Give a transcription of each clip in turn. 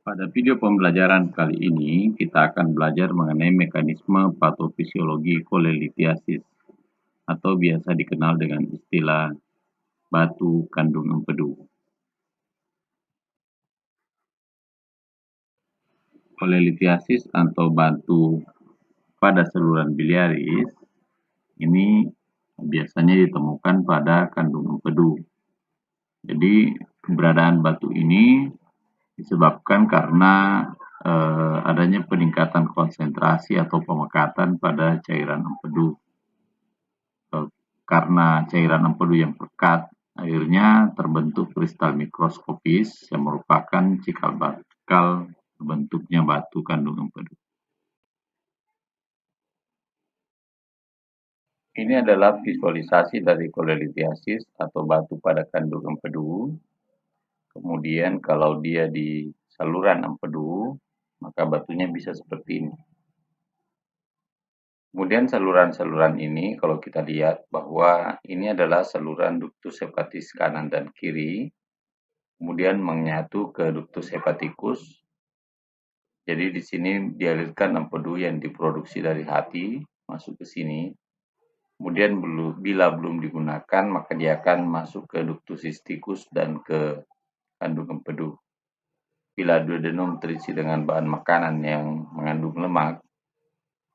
Pada video pembelajaran kali ini, kita akan belajar mengenai mekanisme patofisiologi kolelithiasis atau biasa dikenal dengan istilah batu kandung empedu. Kolelithiasis atau batu pada saluran biliaris ini biasanya ditemukan pada kandung empedu. Jadi keberadaan batu ini disebabkan karena adanya peningkatan konsentrasi atau pemekatan pada cairan empedu. Karena cairan empedu yang pekat, akhirnya terbentuk kristal mikroskopis yang merupakan cikal bakal terbentuknya batu kandung empedu. Ini adalah visualisasi dari kolelithiasis atau batu pada kandung empedu. Kemudian kalau dia di saluran empedu, maka batunya bisa seperti ini. Kemudian saluran-saluran ini kalau kita lihat bahwa ini adalah saluran ductus hepatis kanan dan kiri, kemudian menyatu ke ductus hepaticus. Jadi di sini dialirkan empedu yang diproduksi dari hati masuk ke sini. Kemudian bila belum digunakan maka dia akan masuk ke ductus cysticus dan ke kandung empedu. Bila duodenum terisi dengan bahan makanan yang mengandung lemak,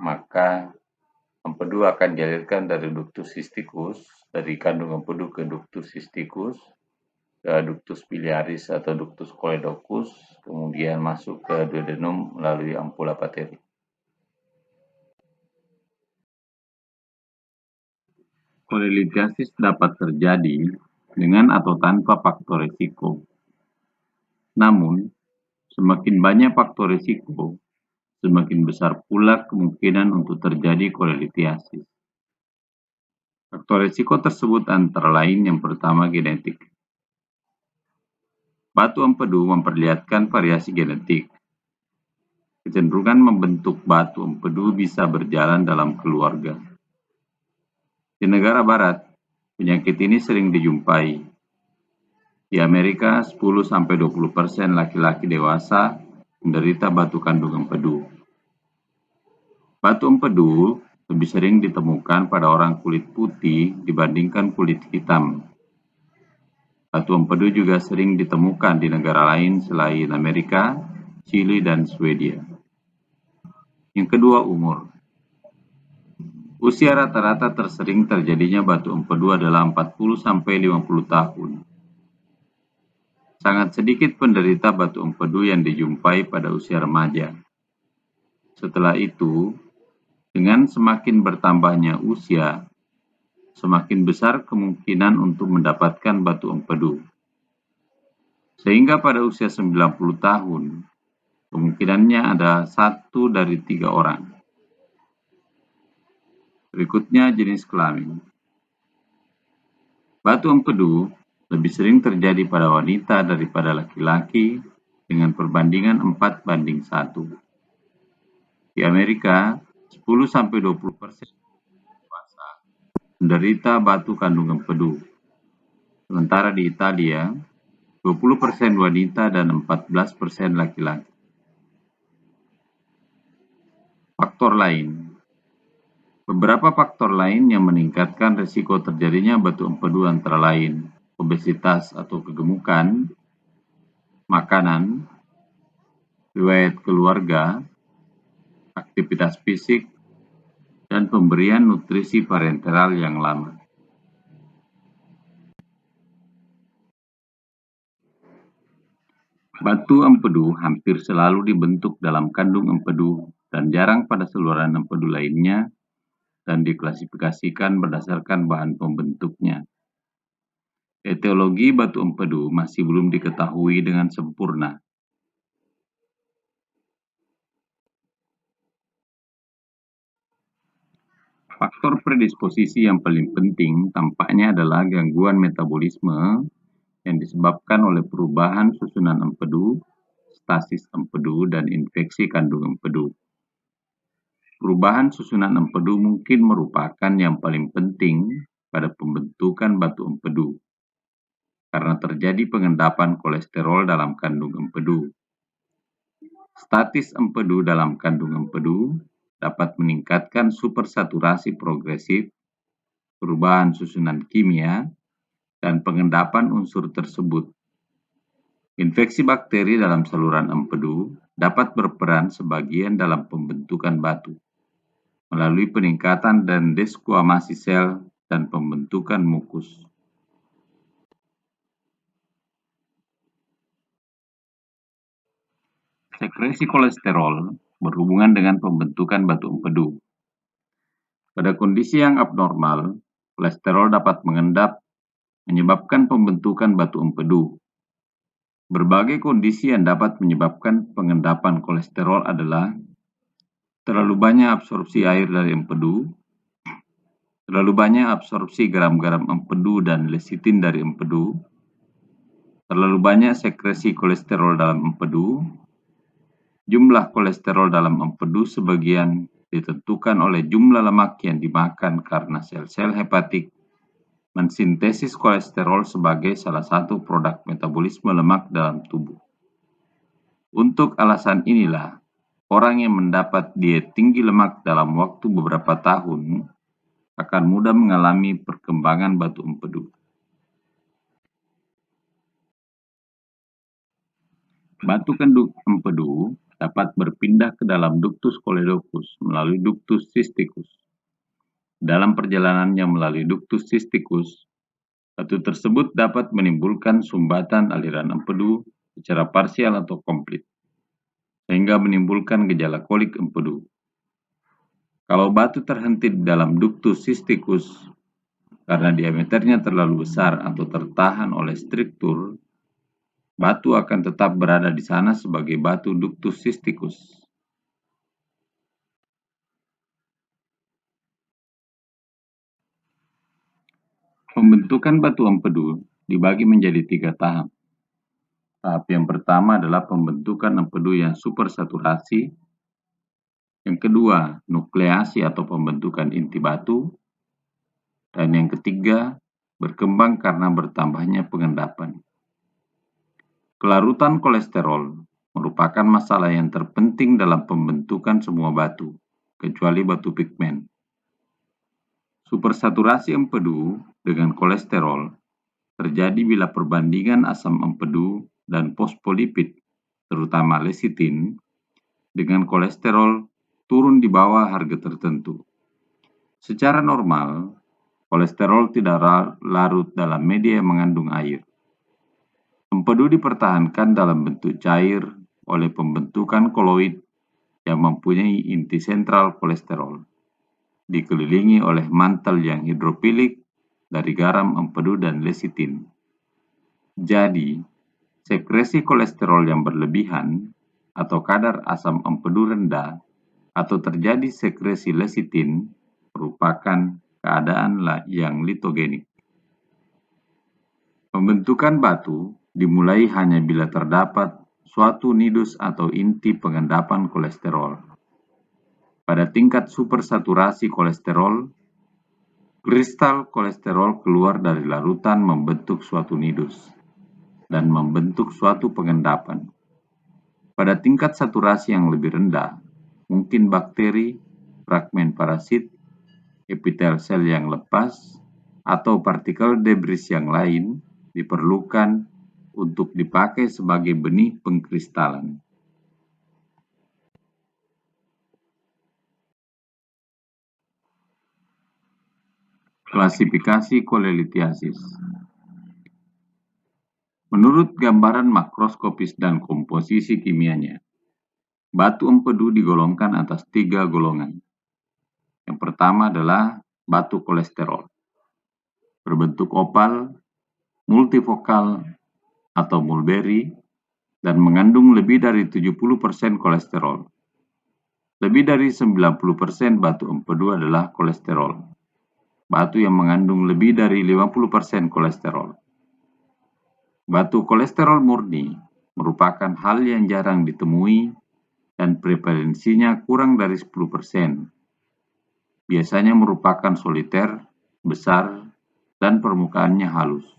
maka empedu akan dialirkan dari ductus cysticus, dari kandung empedu ke ductus cysticus, ke ductus biliaris atau ductus choledochus, kemudian masuk ke duodenum melalui ampula pateri. Kolelithiasis dapat terjadi dengan atau tanpa faktor risiko. Namun, semakin banyak faktor risiko, semakin besar pula kemungkinan untuk terjadi kolelithiasis. Faktor risiko tersebut antara lain yang pertama genetik. Batu empedu memperlihatkan variasi genetik. Kecenderungan membentuk batu empedu bisa berjalan dalam keluarga. Di negara barat, penyakit ini sering dijumpai. Di Amerika, 10-20% laki-laki dewasa menderita batu kandung empedu. Batu empedu lebih sering ditemukan pada orang kulit putih dibandingkan kulit hitam. Batu empedu juga sering ditemukan di negara lain selain Amerika, Chili, dan Swedia. Yang kedua, umur. Usia rata-rata tersering terjadinya batu empedu adalah 40-50 tahun. Sangat sedikit penderita batu empedu yang dijumpai pada usia remaja. Setelah itu, dengan semakin bertambahnya usia, semakin besar kemungkinan untuk mendapatkan batu empedu. Sehingga pada usia 90 tahun, kemungkinannya ada 1 dari 3 orang. Berikutnya jenis kelamin. Batu empedu lebih sering terjadi pada wanita daripada laki-laki dengan perbandingan 4:1. Di Amerika, 10-20% dewasa menderita batu kandung empedu. Sementara di Italia, 20% wanita dan 14% laki-laki. Faktor lain. Beberapa faktor lain yang meningkatkan risiko terjadinya batu empedu antara lain obesitas atau kegemukan, makanan, riwayat keluarga, aktivitas fisik, dan pemberian nutrisi parenteral yang lama. Batu empedu hampir selalu dibentuk dalam kandung empedu dan jarang pada saluran empedu lainnya dan diklasifikasikan berdasarkan bahan pembentuknya. Etiologi batu empedu masih belum diketahui dengan sempurna. Faktor predisposisi yang paling penting tampaknya adalah gangguan metabolisme yang disebabkan oleh perubahan susunan empedu, stasis empedu, dan infeksi kandung empedu. Perubahan susunan empedu mungkin merupakan yang paling penting pada pembentukan batu empedu, karena terjadi pengendapan kolesterol dalam kandung empedu. Statis empedu dalam kandung empedu dapat meningkatkan supersaturasi progresif, perubahan susunan kimia, dan pengendapan unsur tersebut. Infeksi bakteri dalam saluran empedu dapat berperan sebagian dalam pembentukan batu, melalui peningkatan dan desquamasi sel dan pembentukan mukus. Sekresi kolesterol berhubungan dengan pembentukan batu empedu. Pada kondisi yang abnormal, kolesterol dapat mengendap, menyebabkan pembentukan batu empedu. Berbagai kondisi yang dapat menyebabkan pengendapan kolesterol adalah terlalu banyak absorpsi air dari empedu, terlalu banyak absorpsi garam-garam empedu dan lecitin dari empedu, terlalu banyak sekresi kolesterol dalam empedu. Jumlah kolesterol dalam empedu sebagian ditentukan oleh jumlah lemak yang dimakan karena sel-sel hepatik mensintesis kolesterol sebagai salah satu produk metabolisme lemak dalam tubuh. Untuk alasan inilah, orang yang mendapat diet tinggi lemak dalam waktu beberapa tahun akan mudah mengalami perkembangan batu empedu. Batu kandung empedu dapat berpindah ke dalam ductus coledochus melalui ductus cysticus. Dalam perjalanannya melalui ductus cysticus, batu tersebut dapat menimbulkan sumbatan aliran empedu secara parsial atau komplit, sehingga menimbulkan gejala kolik empedu. Kalau batu terhenti di dalam ductus cysticus karena diameternya terlalu besar atau tertahan oleh struktur, batu akan tetap berada di sana sebagai batu ductus cysticus. Pembentukan batu empedu dibagi menjadi 3 tahap. Tahap yang pertama adalah pembentukan empedu yang supersaturasi. Yang kedua, nukleasi atau pembentukan inti batu. Dan yang ketiga, berkembang karena bertambahnya pengendapan. Kelarutan kolesterol merupakan masalah yang terpenting dalam pembentukan semua batu, kecuali batu pigmen. Supersaturasi empedu dengan kolesterol terjadi bila perbandingan asam empedu dan fosfolipid, terutama lecitin, dengan kolesterol turun di bawah harga tertentu. Secara normal, kolesterol tidak larut dalam media yang mengandung air. Empedu dipertahankan dalam bentuk cair oleh pembentukan koloid yang mempunyai inti sentral kolesterol, dikelilingi oleh mantel yang hidrofilik dari garam empedu dan lecitin. Jadi, sekresi kolesterol yang berlebihan atau kadar asam empedu rendah atau terjadi sekresi lecitin merupakan keadaan yang litogenik. Pembentukan batu dimulai hanya bila terdapat suatu nidus atau inti pengendapan kolesterol. Pada tingkat supersaturasi kolesterol, kristal kolesterol keluar dari larutan membentuk suatu nidus dan membentuk suatu pengendapan. Pada tingkat saturasi yang lebih rendah, mungkin bakteri, fragmen parasit, epitel sel yang lepas, atau partikel debris yang lain diperlukan untuk dipakai sebagai benih pengkristalan. Klasifikasi kolelitiasis. Menurut gambaran makroskopis dan komposisi kimianya, batu empedu digolongkan atas 3 golongan. Yang pertama adalah batu kolesterol, berbentuk opal, multivokal atau mulberry, dan mengandung lebih dari 70% kolesterol. Lebih dari 90% batu empedu adalah kolesterol. Batu yang mengandung lebih dari 50% kolesterol. Batu kolesterol murni merupakan hal yang jarang ditemui dan prevalensinya kurang dari 10%. Biasanya merupakan soliter, besar, dan permukaannya halus.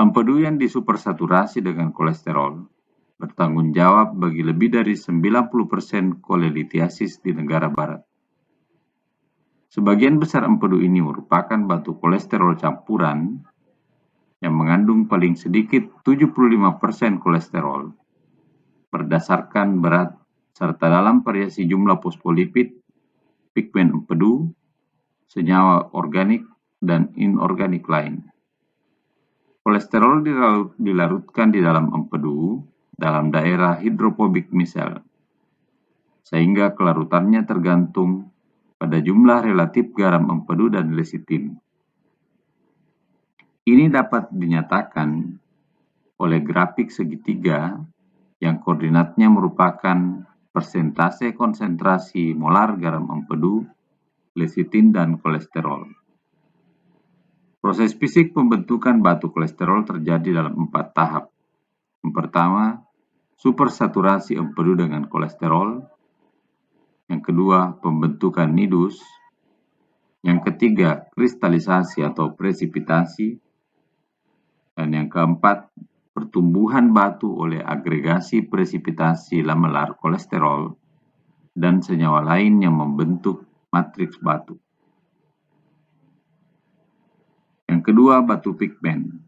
Empedu yang disupersaturasi dengan kolesterol bertanggung jawab bagi lebih dari 90% kolelitiasis di negara barat. Sebagian besar empedu ini merupakan batu kolesterol campuran yang mengandung paling sedikit 75% kolesterol berdasarkan berat serta dalam variasi jumlah fosfolipid, pigmen empedu, senyawa organik, dan inorganik lain. Kolesterol dilarutkan di dalam empedu dalam daerah hidrofobik misel, sehingga kelarutannya tergantung pada jumlah relatif garam empedu dan lecitin. Ini dapat dinyatakan oleh grafik segitiga yang koordinatnya merupakan persentase konsentrasi molar garam empedu, lecitin, dan kolesterol. Proses fisik pembentukan batu kolesterol terjadi dalam 4 tahap. Yang pertama, supersaturasi empedu dengan kolesterol. Yang kedua, pembentukan nidus. Yang ketiga, kristalisasi atau presipitasi. Dan yang keempat, pertumbuhan batu oleh agregasi presipitasi lamelar kolesterol dan senyawa lain yang membentuk matriks batu. Yang kedua, batu pigmen.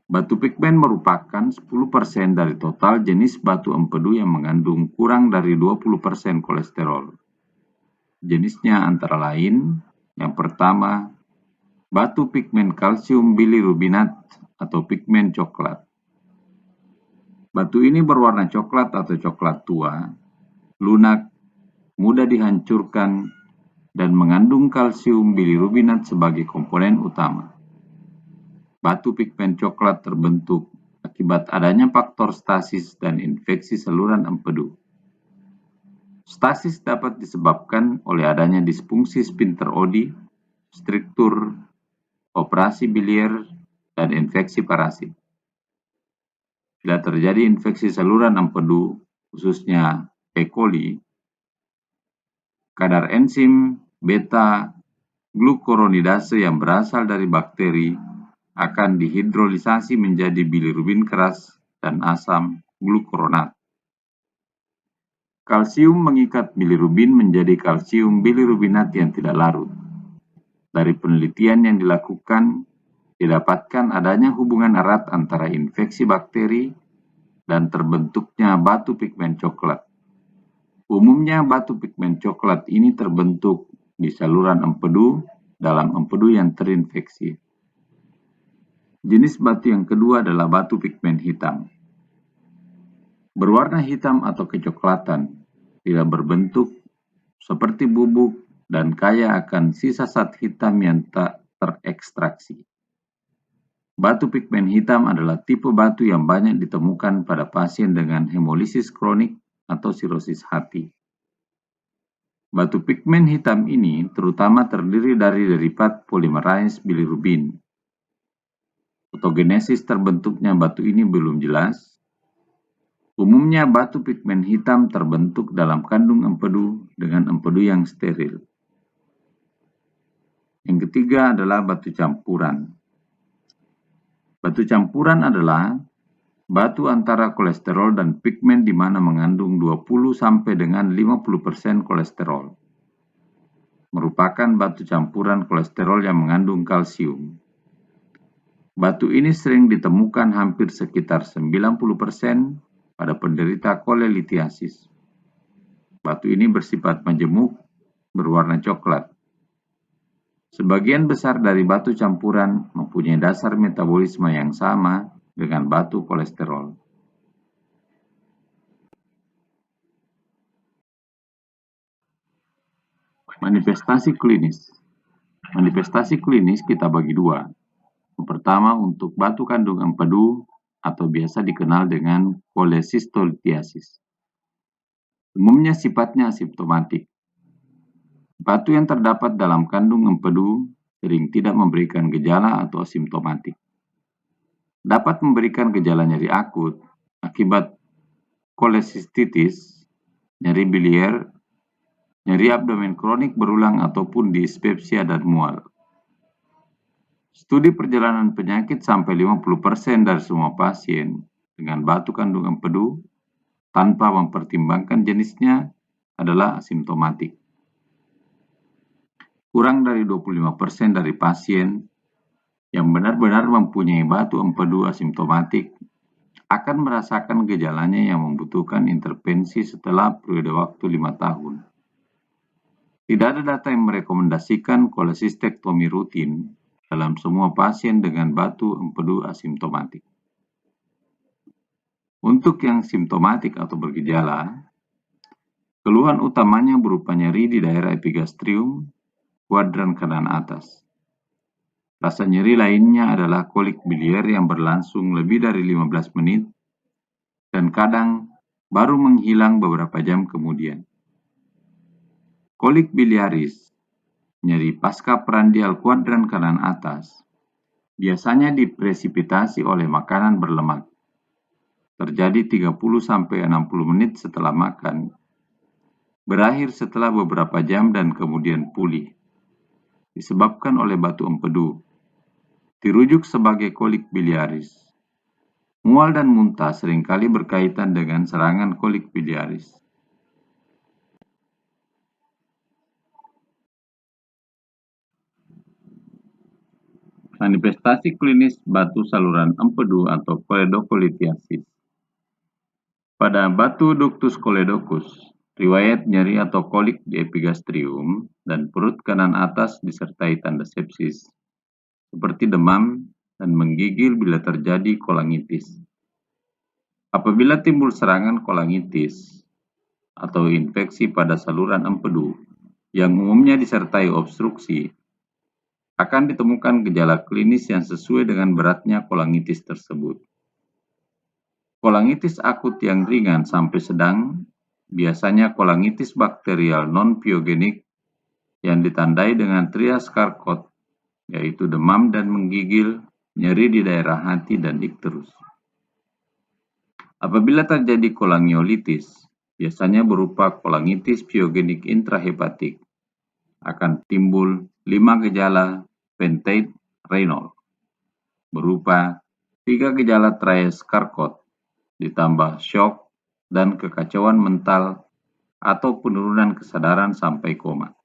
Batu pigmen merupakan 10% dari total jenis batu empedu yang mengandung kurang dari 20% kolesterol. Jenisnya antara lain, yang pertama, batu pigmen kalsium bilirubinat atau pigmen coklat. Batu ini berwarna coklat atau coklat tua, lunak, mudah dihancurkan, dan mengandung kalsium bilirubinat sebagai komponen utama. Batu pigmen coklat terbentuk akibat adanya faktor stasis dan infeksi saluran empedu. Stasis dapat disebabkan oleh adanya disfungsi sphincter Oddi, struktur, operasi biliar, dan infeksi parasit. Bila terjadi infeksi saluran empedu, khususnya E. coli, kadar enzim beta-glukuronidase yang berasal dari bakteri akan dihidrolisasi menjadi bilirubin keras dan asam glukuronat. Kalsium mengikat bilirubin menjadi kalsium bilirubinat yang tidak larut. Dari penelitian yang dilakukan, didapatkan adanya hubungan erat antara infeksi bakteri dan terbentuknya batu pigmen coklat. Umumnya batu pigmen coklat ini terbentuk di saluran empedu dalam empedu yang terinfeksi. Jenis batu yang kedua adalah batu pigmen hitam. Berwarna hitam atau kecoklatan, tidak berbentuk seperti bubuk dan kaya akan sisa zat hitam yang tak terekstraksi. Batu pigmen hitam adalah tipe batu yang banyak ditemukan pada pasien dengan hemolisis kronik atau sirosis hati. Batu pigmen hitam ini terutama terdiri dari derivat polimerase bilirubin. Fotogenesis terbentuknya batu ini belum jelas. Umumnya batu pigmen hitam terbentuk dalam kandung empedu dengan empedu yang steril. Yang ketiga adalah batu campuran. Batu campuran adalah batu antara kolesterol dan pigmen di mana mengandung 20 sampai dengan 50% kolesterol. Merupakan batu campuran kolesterol yang mengandung kalsium. Batu ini sering ditemukan hampir sekitar 90% pada penderita kolelitiasis. Batu ini bersifat majemuk, berwarna coklat. Sebagian besar dari batu campuran mempunyai dasar metabolisme yang sama dengan batu kolesterol. Manifestasi klinis. Manifestasi klinis kita bagi dua. Yang pertama untuk batu kandung empedu atau biasa dikenal dengan kolesistolitiasis. Umumnya sifatnya asimptomatik. Batu yang terdapat dalam kandung empedu sering tidak memberikan gejala atau asimptomatik. Dapat memberikan gejala nyeri akut akibat kolesistitis, nyeri biliar, nyeri abdomen kronik berulang ataupun dispepsia dan mual. Studi perjalanan penyakit sampai 50% dari semua pasien dengan batu kandung empedu tanpa mempertimbangkan jenisnya adalah asimptomatik. Kurang dari 25% dari pasien yang benar-benar mempunyai batu empedu asimptomatik akan merasakan gejalanya yang membutuhkan intervensi setelah periode waktu 5 tahun. Tidak ada data yang merekomendasikan kolesistektomi rutin dalam semua pasien dengan batu empedu asimptomatik. Untuk yang simptomatik atau bergejala, keluhan utamanya berupa nyeri di daerah epigastrium, kuadran kanan atas. Rasa nyeri lainnya adalah kolik biliar yang berlangsung lebih dari 15 menit dan kadang baru menghilang beberapa jam kemudian. Kolik biliaris, nyeri pasca prandial kuadran kanan atas, biasanya dipresipitasi oleh makanan berlemak. Terjadi 30-60 menit setelah makan, berakhir setelah beberapa jam dan kemudian pulih. Disebabkan oleh batu empedu, dirujuk sebagai kolik biliaris. Mual dan muntah seringkali berkaitan dengan serangan kolik biliaris. Manifestasi klinis batu saluran empedu atau koledokolitiasis. Pada batu ductus coledocus, riwayat nyeri atau kolik di epigastrium dan perut kanan atas disertai tanda sepsis, seperti demam dan menggigil bila terjadi kolangitis. Apabila timbul serangan kolangitis atau infeksi pada saluran empedu yang umumnya disertai obstruksi, akan ditemukan gejala klinis yang sesuai dengan beratnya kolangitis tersebut. Kolangitis akut yang ringan sampai sedang, biasanya kolangitis bakterial non-pyogenik yang ditandai dengan trias Charcot, yaitu demam dan menggigil, nyeri di daerah hati dan ikterus. Apabila terjadi kolangiolitis, biasanya berupa kolangitis pyogenik intrahepatik, akan timbul 5 gejala Ventate Raynaud, berupa 3 gejala trias Charcot, ditambah shock dan kekacauan mental atau penurunan kesadaran sampai koma.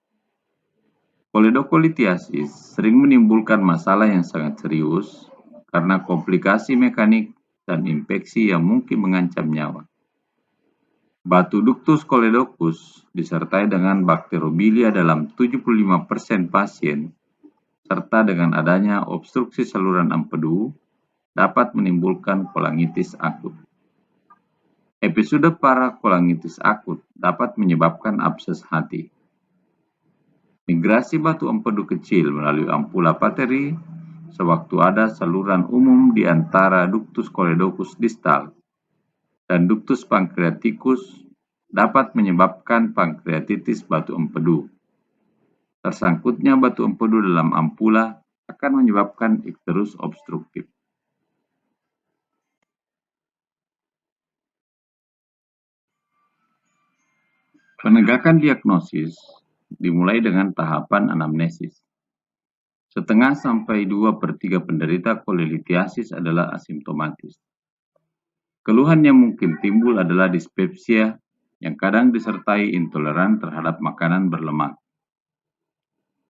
Koledokolitiasis sering menimbulkan masalah yang sangat serius karena komplikasi mekanik dan infeksi yang mungkin mengancam nyawa. Batu ductus coledocus disertai dengan bakterobilia dalam 75% pasien, serta dengan adanya obstruksi saluran empedu, dapat menimbulkan kolangitis akut. Episode parakolangitis akut dapat menyebabkan abses hati. Migrasi batu empedu kecil melalui ampula pateri sewaktu ada saluran umum di antara ductus coledocus distal dan ductus pancreaticus dapat menyebabkan pankreatitis batu empedu. Tersangkutnya batu empedu dalam ampula akan menyebabkan ikterus obstruktif. Penegakan diagnosis dimulai dengan tahapan anamnesis. 1/2-2/3 penderita kolelitiasis adalah asimptomatis. Keluhan yang mungkin timbul adalah dispepsia yang kadang disertai intoleran terhadap makanan berlemak.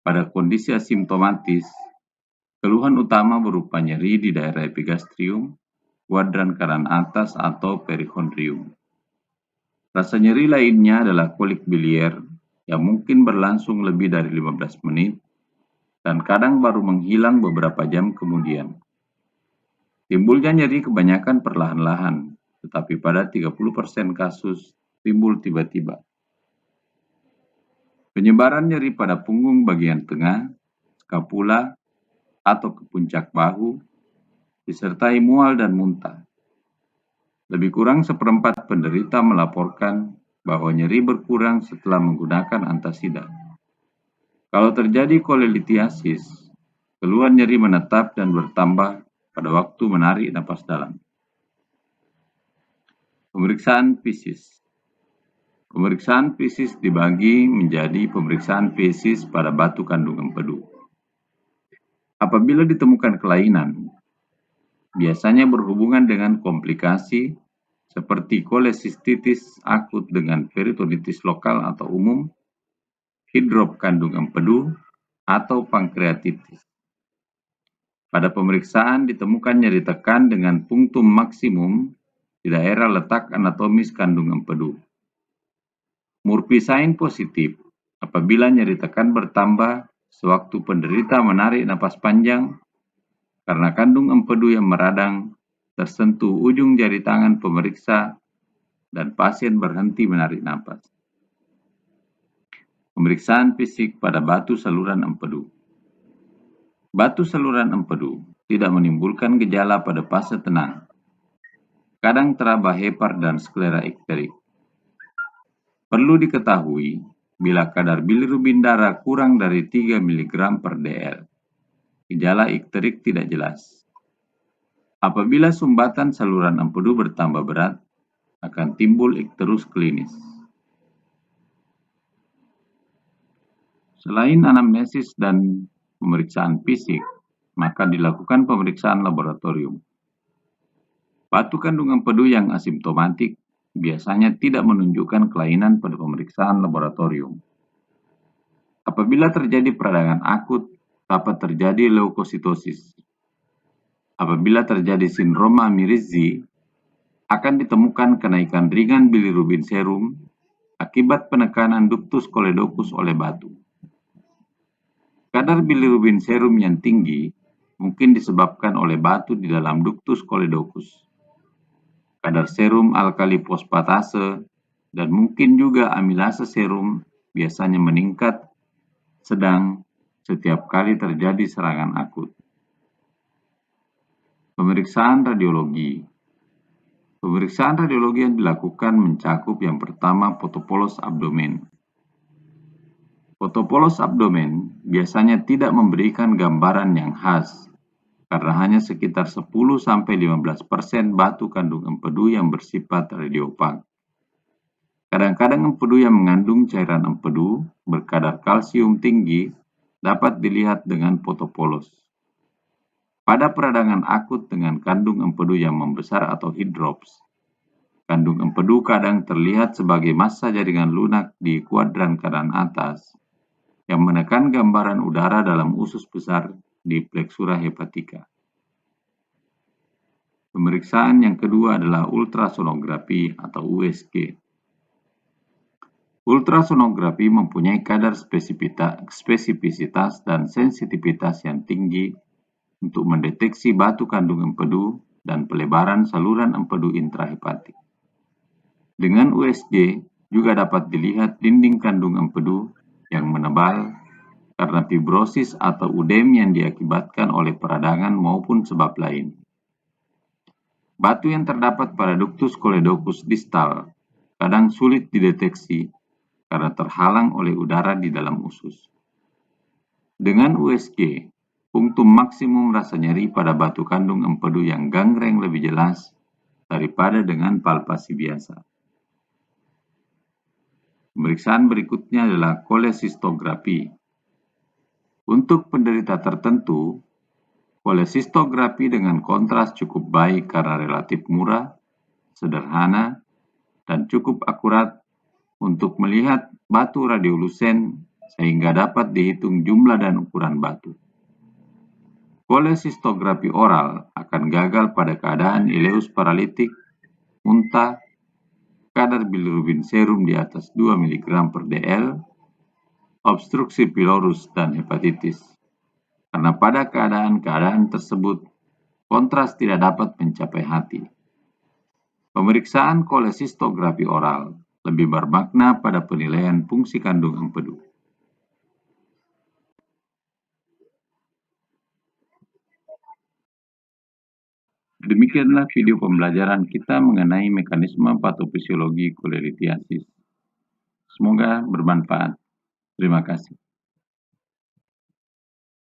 Pada kondisi asimptomatis, keluhan utama berupa nyeri di daerah epigastrium, kuadran kanan atas atau perichondrium. Rasa nyeri lainnya adalah kolik biliar yang mungkin berlangsung lebih dari 15 menit dan kadang baru menghilang beberapa jam kemudian. Timbulnya nyeri kebanyakan perlahan-lahan, tetapi pada 30% kasus timbul tiba-tiba. Penyebaran nyeri pada punggung bagian tengah, skapula, atau ke puncak bahu, disertai mual dan muntah. Lebih kurang 1/4 penderita melaporkan bahwa nyeri berkurang setelah menggunakan antasida. Kalau terjadi kolelitiasis, keluhan nyeri menetap dan bertambah pada waktu menarik napas dalam. Pemeriksaan fisis. Pemeriksaan fisis dibagi menjadi pemeriksaan fisis pada batu kandung empedu. Apabila ditemukan kelainan, biasanya berhubungan dengan komplikasi seperti kolesistitis akut dengan peritonitis lokal atau umum, hidrop kandung empedu, atau pankreatitis. Pada pemeriksaan ditemukan nyeri tekan dengan punktum maksimum di daerah letak anatomis kandung empedu. Murpisain positif apabila nyeri tekan bertambah sewaktu penderita menarik napas panjang karena kandung empedu yang meradang tersentuh ujung jari tangan pemeriksa dan pasien berhenti menarik napas. Pemeriksaan fisik pada batu saluran empedu. Batu saluran empedu tidak menimbulkan gejala pada fase tenang. Kadang teraba hepar dan sklera ikterik. Perlu diketahui, bila kadar bilirubin darah kurang dari 3 mg per dl, gejala ikterik tidak jelas. Apabila sumbatan saluran empedu bertambah berat, akan timbul ikterus klinis. Selain anamnesis dan pemeriksaan fisik, maka dilakukan pemeriksaan laboratorium. Batu kandung empedu yang asimptomatik biasanya tidak menunjukkan kelainan pada pemeriksaan laboratorium. Apabila terjadi peradangan akut, dapat terjadi leukositosis. Apabila terjadi sindrom Amirizzi, akan ditemukan kenaikan ringan bilirubin serum akibat penekanan ductus choledocus oleh batu. Kadar bilirubin serum yang tinggi mungkin disebabkan oleh batu di dalam ductus choledocus. Kadar serum alkali fosfatase dan mungkin juga amilase serum biasanya meningkat sedang setiap kali terjadi serangan akut. Pemeriksaan radiologi. Pemeriksaan radiologi yang dilakukan mencakup yang pertama fotopolos abdomen. Fotopolos abdomen biasanya tidak memberikan gambaran yang khas karena hanya sekitar 10-15% batu kandung empedu yang bersifat radiopak. Kadang-kadang empedu yang mengandung cairan empedu berkadar kalsium tinggi dapat dilihat dengan fotopolos. Pada peradangan akut dengan kandung empedu yang membesar atau hidrops, kandung empedu kadang terlihat sebagai massa jaringan lunak di kuadran kanan atas yang menekan gambaran udara dalam usus besar di plexura hepatica. Pemeriksaan yang kedua adalah ultrasonografi atau USG. Ultrasonografi mempunyai kadar spesifisitas dan sensitivitas yang tinggi untuk mendeteksi batu kandung empedu dan pelebaran saluran empedu intrahepatik. Dengan USG juga dapat dilihat dinding kandung empedu yang menebal karena fibrosis atau udem yang diakibatkan oleh peradangan maupun sebab lain. Batu yang terdapat pada ductus choledocus distal kadang sulit dideteksi karena terhalang oleh udara di dalam usus. Dengan USG, punktum maksimum rasa nyeri pada batu kandung empedu yang gangreng lebih jelas daripada dengan palpasi biasa. Pemeriksaan berikutnya adalah kolesistografi. Untuk penderita tertentu, kolesistografi dengan kontras cukup baik karena relatif murah, sederhana, dan cukup akurat untuk melihat batu radiolusen sehingga dapat dihitung jumlah dan ukuran batu. Kolesistografi oral akan gagal pada keadaan ileus paralitik, muntah, kadar bilirubin serum di atas 2 mg per dl, obstruksi pylorus, dan hepatitis. Karena pada keadaan-keadaan tersebut, kontras tidak dapat mencapai hati. Pemeriksaan kolesistografi oral lebih bermakna pada penilaian fungsi kandung empedu. Demikianlah video pembelajaran kita mengenai mekanisme patofisiologi koleritiasis. Semoga bermanfaat. Terima kasih.